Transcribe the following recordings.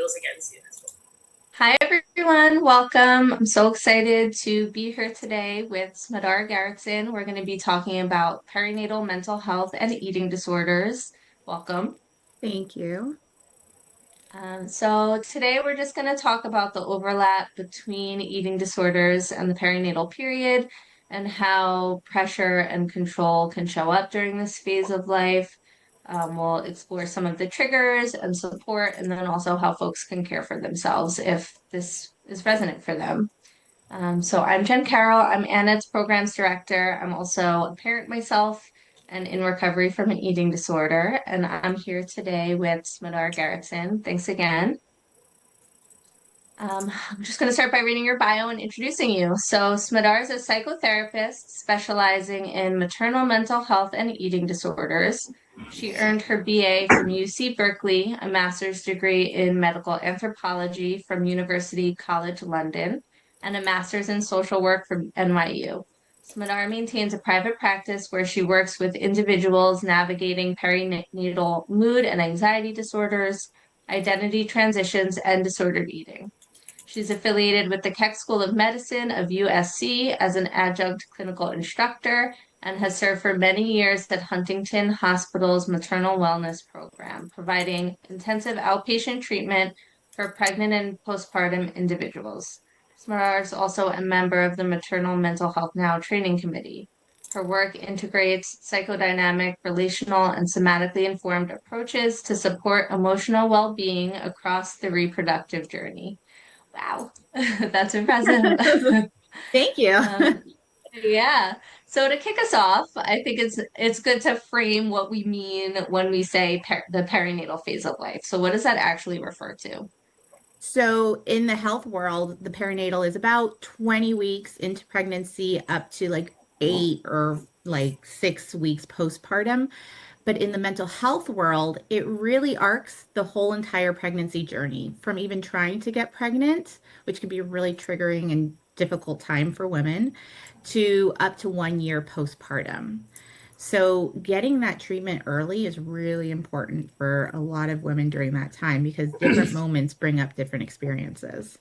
videos again soon as well. Hi everyone, welcome. I'm so excited to be here today with Smadar Rubinsky. We're going to be talking about perinatal mental health and eating disorders. Welcome. Thank you. So today we're just going to talk about the overlap between eating disorders and the perinatal period and how pressure and control can show up during this phase of life. We'll explore some of the triggers and support, and then also how folks can care for themselves if this is resonant for them. So I'm Jen Carroll. I'm Anna's programs director. I'm also a parent myself and in recovery from an eating disorder. And I'm here today with Smadar Rubinsky. Thanks again. I'm just going to start by reading your bio and introducing you. So Smadar is a psychotherapist specializing in maternal mental health and eating disorders. She earned her BA from UC Berkeley, a master's degree in medical anthropology from University College London, and a master's in social work from NYU. Smadar maintains a private practice where she works with individuals navigating perinatal mood and anxiety disorders, identity transitions, and disordered eating. She's affiliated with the Keck School of Medicine of USC as an adjunct clinical instructor and has served for many years at Huntington Hospital's maternal wellness program, providing intensive outpatient treatment for pregnant and postpartum individuals. Smarar is also a member of the Maternal Mental Health Now training committee. Her work integrates psychodynamic, relational, and somatically informed approaches to support emotional well-being across the reproductive journey. Wow, that's impressive. Thank you. Yeah. So to kick us off, I think it's good to frame what we mean when we say the perinatal phase of life. So what does that actually refer to? So in the health world, the perinatal is about 20 weeks into pregnancy up to like 8 or 6 weeks postpartum. But in the mental health world, it really arcs the whole entire pregnancy journey from even trying to get pregnant, which can be a really triggering and difficult time for women, to up to 1 year postpartum. So getting that treatment early is really important for a lot of women during that time because different moments bring up different experiences.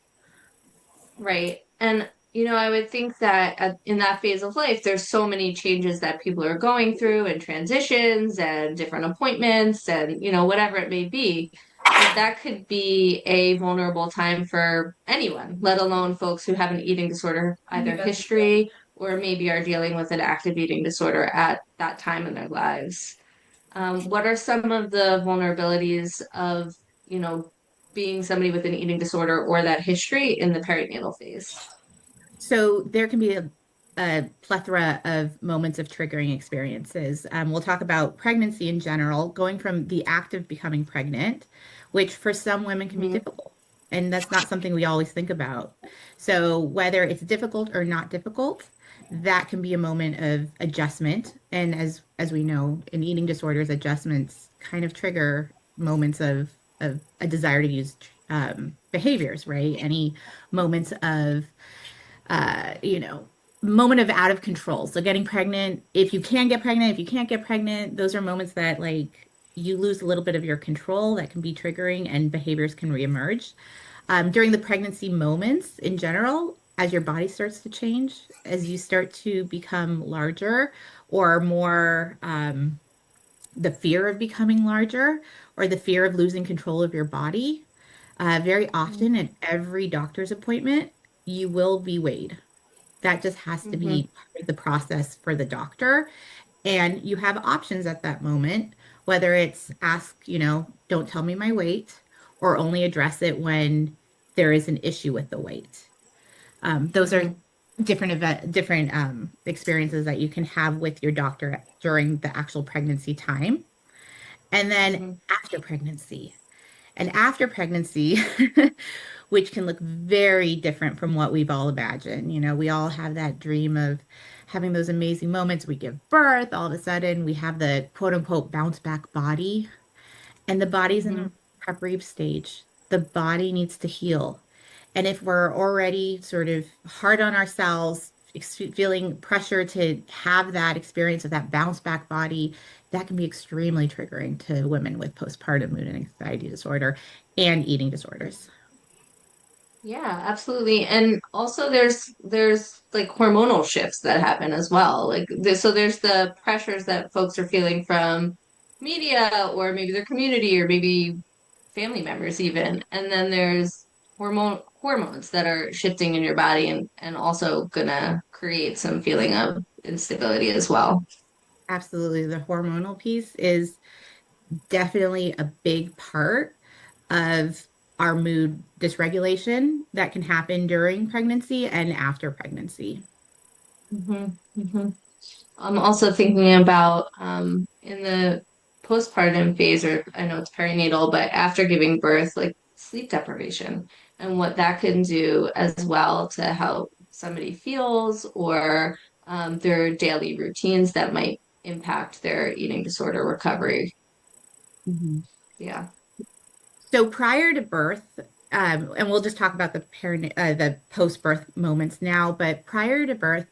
Right. And I would think that in that phase of life, there's so many changes that people are going through and transitions and different appointments and, whatever it may be, that could be a vulnerable time for anyone, let alone folks who have an eating disorder, either history or maybe are dealing with an active eating disorder at that time in their lives. What are some of the vulnerabilities of, you know, being somebody with an eating disorder or that history in the perinatal phase? So there can be a plethora of moments of triggering experiences. We'll talk about pregnancy in general, going from the act of becoming pregnant, which for some women can be Mhm. difficult. And that's not something we always think about. So whether it's difficult or not difficult, that can be a moment of adjustment. And as we know, in eating disorders, adjustments kind of trigger moments of a desire to use behaviors, right? Any moments of you know, moment of out of control. So getting pregnant, if you can get pregnant, if you can't get pregnant, those are moments that like you lose a little bit of your control that can be triggering and behaviors can reemerge. During the pregnancy moments in general, as your body starts to change, as you start to become larger or more, the fear of becoming larger or the fear of losing control of your body, very often at every doctor's appointment, you will be weighed. That just has to Mm-hmm. be part of the process for the doctor. And you have options at that moment, whether it's ask, don't tell me my weight, or only address it when there is an issue with the weight. Those are Mm-hmm. different experiences that you can have with your doctor during the actual pregnancy time. And then Mm-hmm. after pregnancy. And after pregnancy, which can look very different from what we've all imagined. We all have that dream of having those amazing moments. We give birth, all of a sudden, we have the quote unquote bounce back body, and the body's in Mm-hmm. a recovery stage. The body needs to heal. And if we're already sort of hard on ourselves, feeling pressure to have that experience of that bounce back body, that can be extremely triggering to women with postpartum mood and anxiety disorder and eating disorders. Yeah, absolutely. And also there's like hormonal shifts that happen as well. Like so there's the pressures that folks are feeling from media or maybe their community or maybe family members even. And then there's hormones that are shifting in your body and also gonna create some feeling of instability as well. Absolutely. The hormonal piece is definitely a big part of our mood dysregulation that can happen during pregnancy and after pregnancy. hmm hmm I'm also thinking about in the postpartum phase, or I know it's perinatal, but after giving birth, like sleep deprivation and what that can do as well to how somebody feels or their daily routines that might impact their eating disorder recovery. Mhm. Yeah. So prior to birth, and we'll just talk about the post-birth moments now, but prior to birth,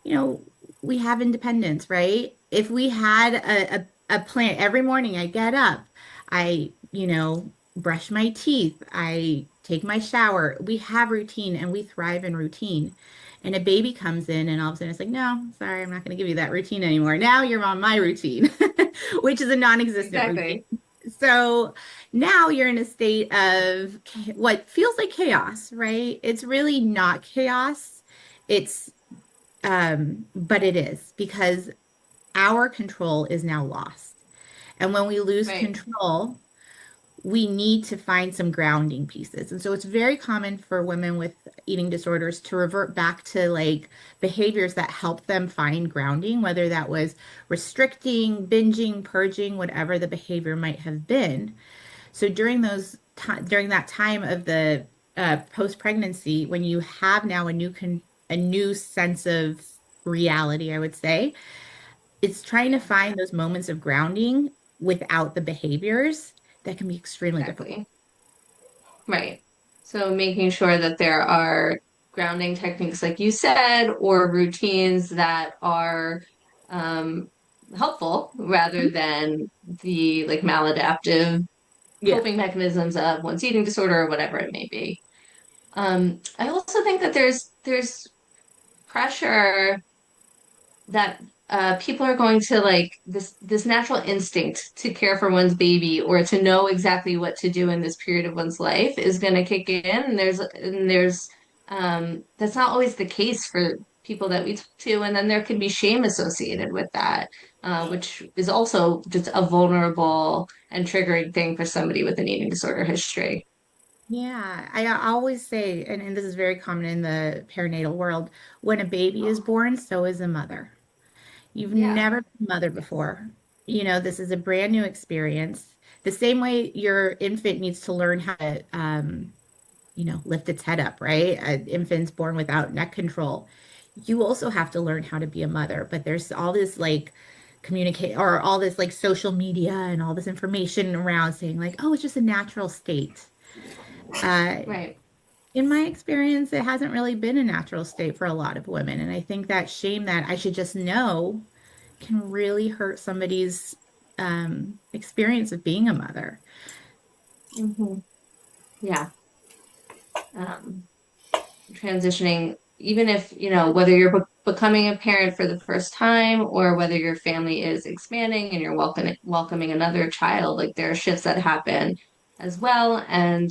you know, we have independence, right? If we had a plan every morning, I get up, brush my teeth, I take my shower. We have routine and we thrive in routine. And a baby comes in and all of a sudden it's like, no, sorry, I'm not going to give you that routine anymore. Now you're on my routine, which is a non-existent routine. Exactly. So now you're in a state of what feels like chaos, right? It's really not chaos. It's but it is because our control is now lost. And when we lose Right. control, we need to find some grounding pieces. And so it's very common for women with eating disorders to revert back to like behaviors that help them find grounding, whether that was restricting, binging, purging, whatever the behavior might have been. So during that time of the post pregnancy, when you have now a new sense of reality, I would say, it's trying to Yeah, find those moments of grounding without the behaviors that can be extremely difficult. exactly. Right. So making sure that there are grounding techniques, like you said, or routines that are um, helpful rather than the like maladaptive Yeah. coping mechanisms of one's eating disorder or whatever it may be. I also think that there's pressure that people are going to like this natural instinct to care for one's baby or to know exactly what to do in this period of one's life is going to kick in and there's that's not always the case for people that we talk to and then there can be shame associated with that which is also just a vulnerable and triggering thing for somebody with an eating disorder history. Yeah, I always say, and this is very common in the perinatal world, when a baby is born, so is a mother. You've Yeah, never been a mother before. This is a brand new experience. The same way your infant needs to learn how to, lift its head up, right? An infant's born without neck control. You also have to learn how to be a mother, but there's all this like communicate or all this like social media and all this information around saying like, oh, it's just a natural state. Uh, right. in my experience, it hasn't really been a natural state for a lot of women. And I think that shame that I should just know can really hurt somebody's experience of being a mother. hmm Yeah. Um, Transitioning, even if, whether you're becoming a parent for the first time or whether your family is expanding and you're welcoming another child, like there are shifts that happen as well. And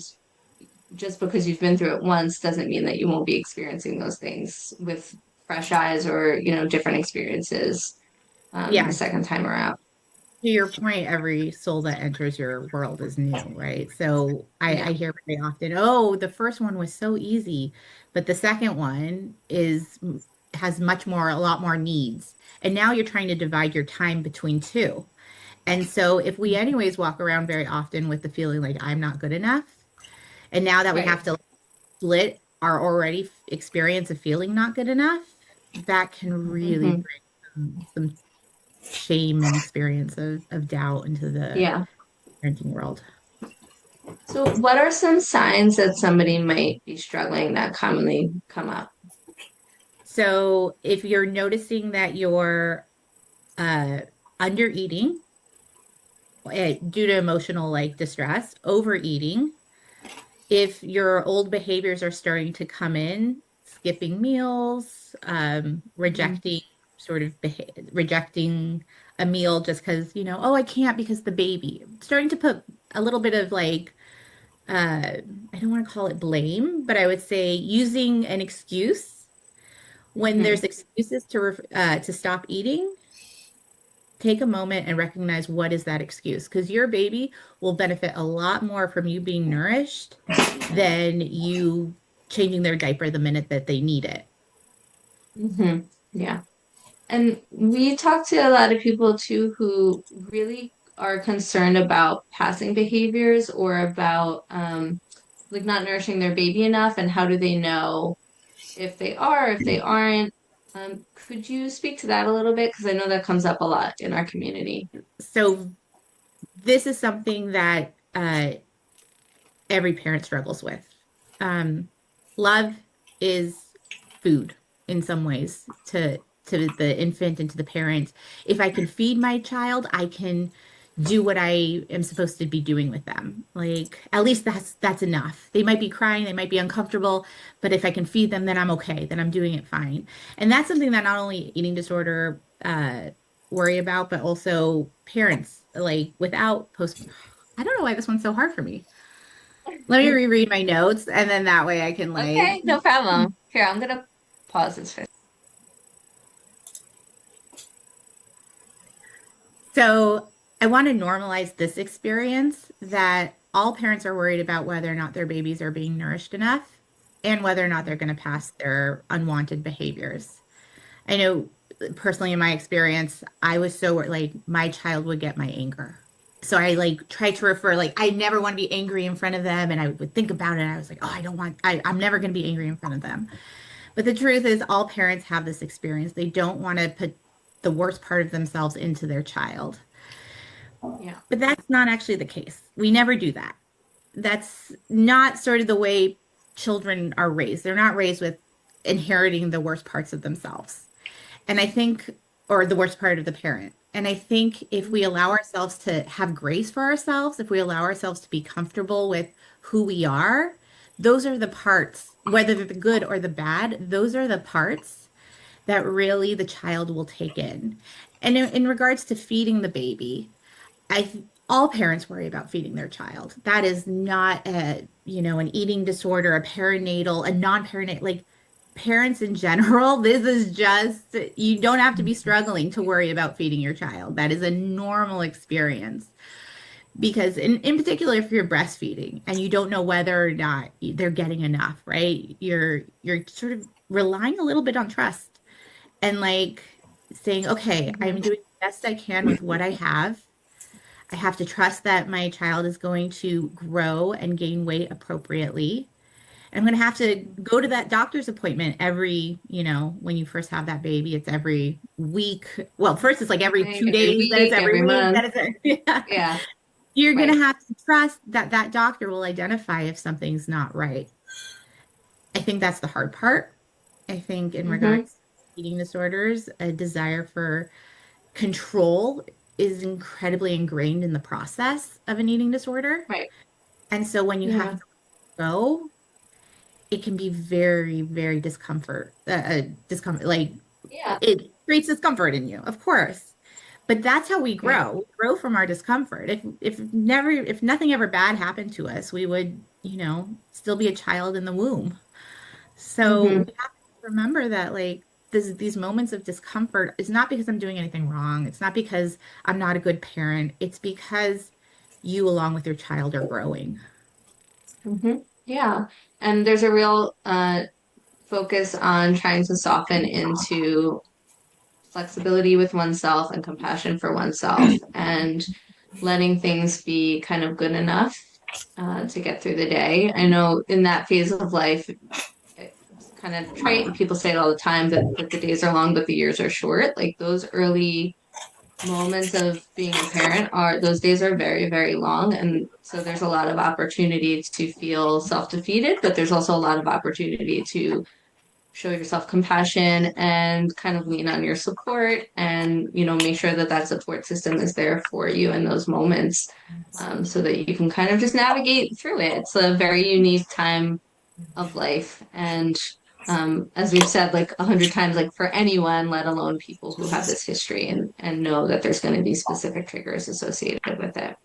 just because you've been through it once doesn't mean that you won't be experiencing those things with fresh eyes or, different experiences the Yeah, second time around. to your point, every soul that enters your world is new, right? So Yeah, I hear very often, oh, the first one was so easy, but the second one has a lot more needs. And now you're trying to divide your time between two. And so if we anyways walk around very often with the feeling like I'm not good enough, and now that we have right. to split our already experience of feeling not good enough, that can really hmm bring some shame and experience of doubt into the Yeah. parenting world. So, what are some signs that somebody might be struggling that commonly come up? So if you're noticing that you're uh, under eating due to emotional like distress, overeating, if your old behaviors are starting to come in, skipping meals, Mhm. rejecting rejecting a meal just because, oh, I can't because the baby, starting to put a little bit of like, I don't want to call it blame, but I would say using an excuse when there's Mhm. excuses to stop eating. Take a moment and recognize what is that excuse, because your baby will benefit a lot more from you being nourished than you changing their diaper the minute that they need it. Mhm. Yeah. And we talk to a lot of people too who really are concerned about passing behaviors or about like not nourishing their baby enough, and how do they know if they are, if they aren't. Could you speak to that a little bit? Because I know that comes up a lot in our community. So this is something that every parent struggles with. Um, Love is food in some ways to the infant and to the parent. If I can feed my child, I can do what I am supposed to be doing with them. Like at least that's enough. They might be crying, they might be uncomfortable, but if I can feed them, then I'm okay. Then I'm doing it fine. And that's something that not only eating disorder worry about, but also parents like without post. I don't know why this one's so hard for me. Let me reread my notes and then that way I can like. Okay, no problem. Here, I'm gonna pause this for. So I want to normalize this experience that all parents are worried about whether or not their babies are being nourished enough and whether or not they're going to pass their unwanted behaviors. I know personally in my experience, I was so like my child would get my anger. So I like try to refer like I never want to be angry in front of them, and I would think about it and I was like, oh, I don't want I'm never going to be angry in front of them. But the truth is all parents have this experience. They don't want to put the worst part of themselves into their child. Yeah. But that's not actually the case. We never do that. That's not sort of the way children are raised. They're not raised with inheriting the worst parts of themselves. And I think, or the worst part of the parent. And I think if we allow ourselves to have grace for ourselves, if we allow ourselves to be comfortable with who we are, those are the parts, whether they're the good or the bad, those are the parts that really the child will take in. And in regards to feeding the baby, I all parents worry about feeding their child. That is not an eating disorder, a perinatal, a non-perinatal, like parents in general, this is just you don't have to be struggling to worry about feeding your child. That is a normal experience. Because in particular, if you're breastfeeding and you don't know whether or not they're getting enough, right? You're sort of relying a little bit on trust and like saying, okay, I'm Mhm. doing the best I can with what I have. I have to trust that my child is going to grow and gain weight appropriately. And I'm going to have to go to that doctor's appointment every, when you first have that baby, it's every week. Well, first it's like every Right. two Every days, then it's week, every every week, month. then yeah. Yeah. You're going to Right. have to trust that that doctor will identify if something's not right. I think that's the hard part. I think in Hmm. regards to eating disorders, a desire for control is incredibly ingrained in the process of an eating disorder. Right. And so when you have Yeah. to go, it can be very, very discomfort. Like Yeah. it creates discomfort in you, of course. But that's how we Right. grow. We grow from our discomfort. If nothing ever bad happened to us, we would, still be a child in the womb. So we Hmm. have to remember that like these moments of discomfort is not because I'm doing anything wrong. It's not because I'm not a good parent. It's because you, along with your child, are growing. Hmm. Yeah. And there's a real focus on trying to soften into flexibility with oneself and compassion for oneself, and letting things be kind of good enough to get through the day. I know in that phase of life, it's kind of trite, and people say it all the time that the days are long, but the years are short. Like those early moments of being a parent are those days are very, very long. And so there's a lot of opportunity to feel self-defeated, but there's also a lot of opportunity to show yourself compassion and kind of lean on your support and, make sure that that support system is there for you in those moments, so that you can kind of just navigate through it. It's a very unique time of life. And as we've said like 100 times, like for anyone, let alone people who have this history and know that there's going to be specific triggers associated with it.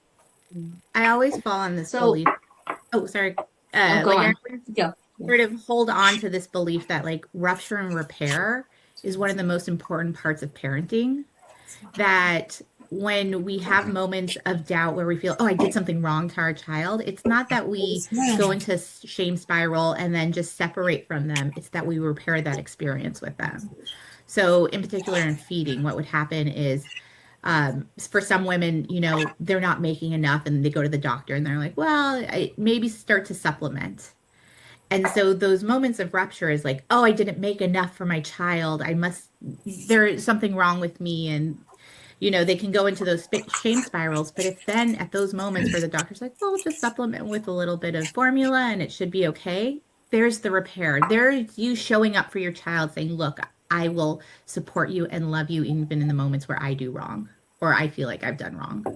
I always fall on this So, belief. Oh, sorry. oh, go Like I on. always Yeah. sort of hold on to this belief that like rupture and repair is one of the most important parts of parenting. That when we have moments of doubt where we feel, oh, I did something wrong to our child, it's not that we go into shame spiral and then just separate from them. It's that we repair that experience with them. So, in particular, in feeding, what would happen is for some women, they're not making enough and they go to the doctor and they're like, well, maybe start to supplement. And so those moments of rupture is like, oh, I didn't make enough for my child. There's something wrong with me. And, they can go into those shame spirals. But if then at those moments where the doctor's like, well, just supplement with a little bit of formula and it should be okay, there's the repair. There's you showing up for your child saying, look, I will support you and love you even in the moments where I do wrong or I feel like I've done wrong.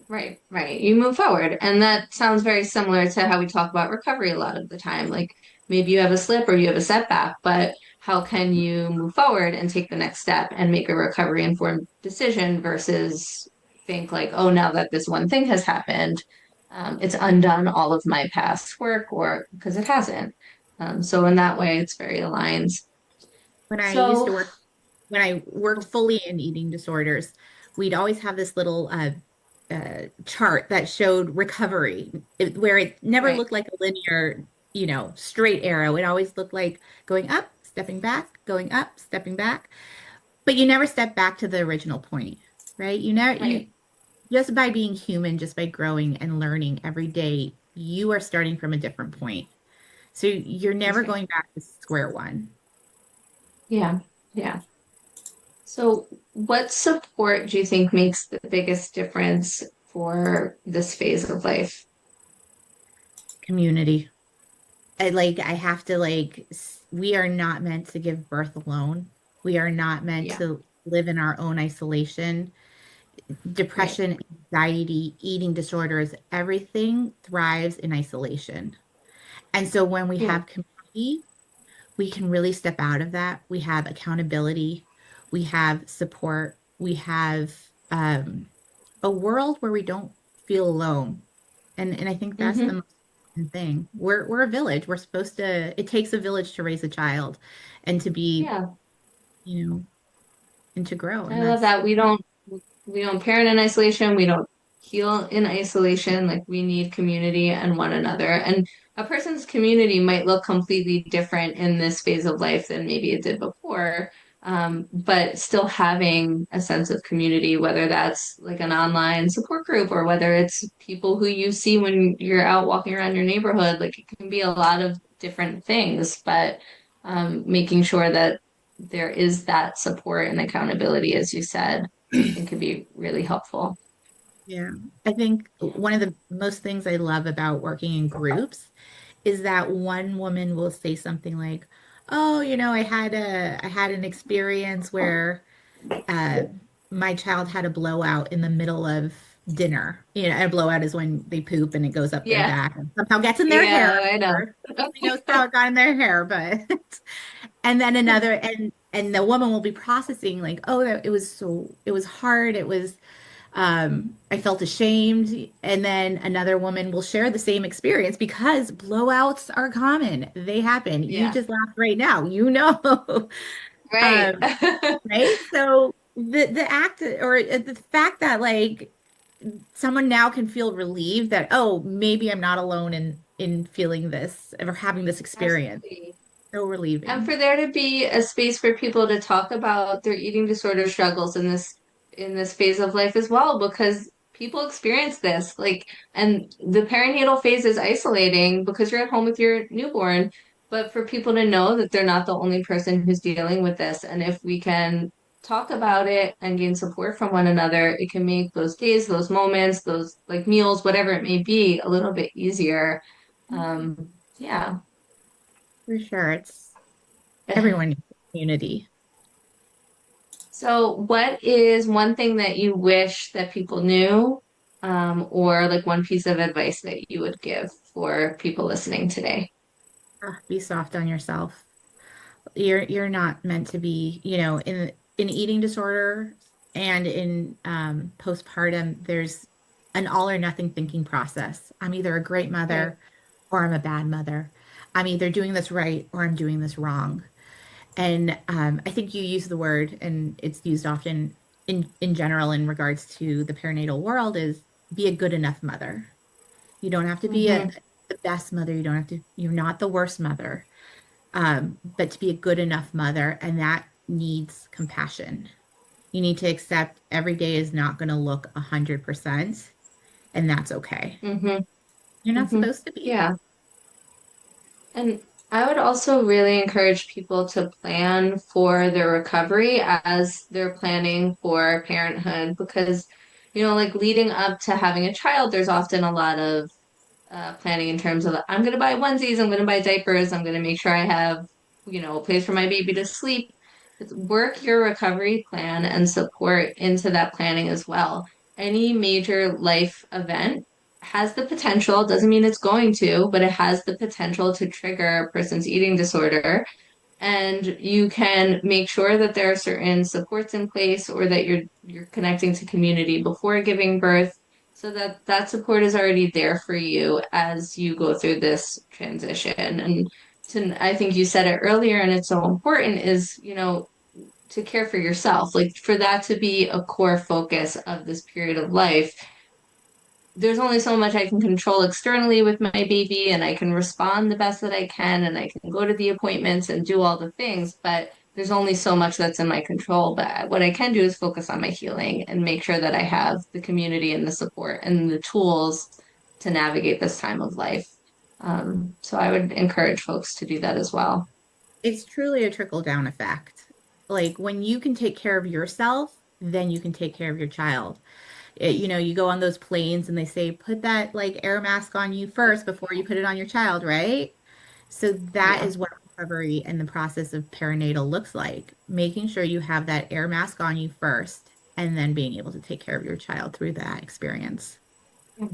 Right, right. You move forward. And that sounds very similar to how we talk about recovery a lot of the time. Like maybe you have a slip or you have a setback, but how can you move forward and take the next step and make a recovery informed decision versus think like, oh, now that this one thing has happened, it's undone all of my past work, or because it hasn't. So in that way, it's very aligned. When I used to So, work, when I worked fully in eating disorders, we'd always have this little chart that showed recovery, where it never right, looked like a linear, straight arrow. It always looked like going up, stepping back, going up, stepping back. But you never step back to the original point, right? You right, just by being human, just by growing and learning every day, you are starting from a different point. So you're that's never right. going back to square one. Yeah, yeah. So, what support do you think makes the biggest difference for this phase of life? Community. I have to we are not meant to give birth alone. We are not meant Yeah, to live in our own isolation. right. Depression, anxiety, eating disorders, everything thrives in isolation. And so when we Yeah. have community, we can really step out of that. We have accountability, we have support, we have a world where we don't feel alone. And I think that's the Mm-hmm. most important thing. We're a village. We're supposed to, it takes a village to raise a child and to be, Yeah. you know, and to grow. And I love that's that. We don't parent in isolation. We don't heal in isolation. Like we need community and one another. And a person's community might look completely different in this phase of life than maybe it did before. But still having a sense of community, whether that's like an online support group or whether it's people who you see when you're out walking around your neighborhood, like it can be a lot of different things, but making sure that there is that support and accountability, as you said, I think could be really helpful. yeah. I think one of the most things I love about working in groups is that one woman will say something like, "Oh, I had an experience where uh, my child had a blowout in the middle of dinner. A blowout is when they poop and it goes up their Yeah, back and somehow gets in their yeah, hair. I know. Or nobody knows how it got in their hair, but and then another and the woman will be processing like, oh, it was hard. I felt ashamed. And then another woman will share the same experience because blowouts are common. They happen. You Yeah, just laughed right now, you know. right. Um, right? So the act or the fact that someone now can feel relieved that, oh, maybe I'm not alone in feeling this or having this experience. Absolutely. So And relieving. for there to be a space for people to talk about their eating disorder struggles in this phase of life as well, because people experience this. Like, and the perinatal phase is isolating because you're at home with your newborn. But for people to know that they're not the only person who's dealing with this, and if we can talk about it and gain support from one another, it can make those days, those moments, those like meals, whatever it may be, a little bit easier. Yeah. For sure. Everyone needs community. So, what is one thing that you wish that people knew, or like one piece of advice that you would give for people listening today? Be soft on yourself. You're not meant to be, in eating disorder and in postpartum, there's an all or nothing thinking process. I'm either a great Right. mother or I'm a bad mother. I'm either doing this right or I'm doing this wrong. And I think you use the word, and it's used often in general in regards to the perinatal world, is be a good enough mother. You don't have to be Mm-hmm. the best mother. You don't have to, you're not the worst mother, but to be a good enough mother, and that needs compassion. You need to accept every day is not going to look 100%, and that's okay. Mm-hmm. You're not Mm-hmm. supposed to be. Yeah. And I would also really encourage people to plan for their recovery as they're planning for parenthood because, like leading up to having a child, there's often a lot of planning in terms of I'm going to buy onesies, I'm going to buy diapers, I'm going to make sure I have, a place for my baby to sleep. Work your recovery plan and support into that planning as well. Any major life event has the potential, doesn't mean it's going to, but it has the potential to trigger a person's eating disorder. And you can make sure that there are certain supports in place or that you're connecting to community before giving birth so that that support is already there for you as you go through this transition. And I think you said it earlier and it's so important is, to care for yourself, like for that to be a core focus of this period of life. There's only so much I can control externally with my baby, and I can respond the best that I can, and I can go to the appointments and do all the things, but there's only so much that's in my control. But what I can do is focus on my healing and make sure that I have the community and the support and the tools to navigate this time of life. So I would encourage folks to do that as well. It's truly a trickle down effect. Like when you can take care of yourself, then you can take care of your child. You go on those planes and they say, put that like air mask on you first before you put it on your child, right? So that Yeah. is what recovery and the process of perinatal looks like, making sure you have that air mask on you first and then being able to take care of your child through that experience. Yeah,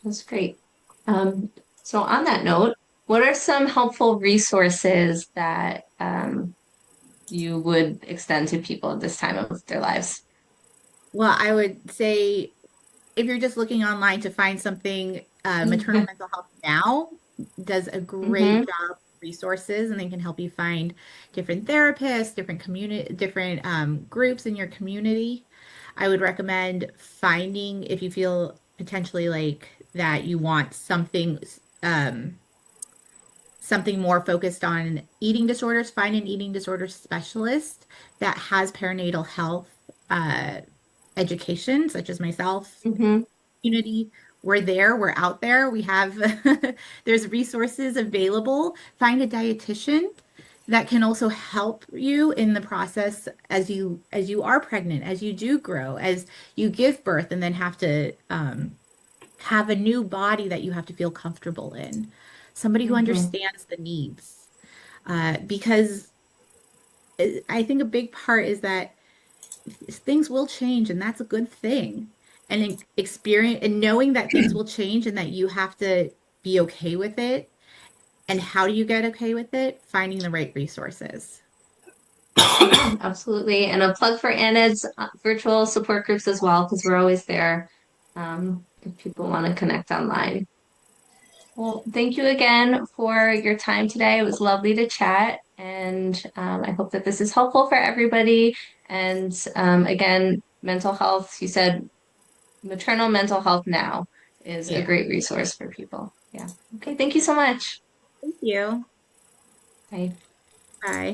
that's great. Um, so on that note, what are some helpful resources that you would extend to people at this time of their lives? Well, I would say if you're just looking online to find something, Maternal Mental Health Now does a great Mm-hmm. job with resources, and they can help you find different therapists, different community, different groups in your community. I would recommend finding if you feel potentially like that you want um, something more focused on eating disorders, find an eating disorder specialist that has perinatal health uh, education, such as myself Mm-hmm. community. We're there, we're out there. We have there's resources available. Find a dietitian that can also help you in the process as you are pregnant, as you do grow, as you give birth and then have to have a new body that you have to feel comfortable in. Somebody who Mm-hmm. understands the needs. Because I think a big part is that things will change and that's a good thing. And experience and knowing that things will change and that you have to be okay with it. And how do you get okay with it? Finding the right resources. Yeah, absolutely. And a plug for Anna's virtual support groups as well, because we're always there if people want to connect online. Well, thank you again for your time today. It was lovely to chat, and I hope that this is helpful for everybody. And again, mental health, you said maternal mental health now is a Yeah. great resource for people. Yeah. Okay, thank you so much. Thank you. Bye. Bye.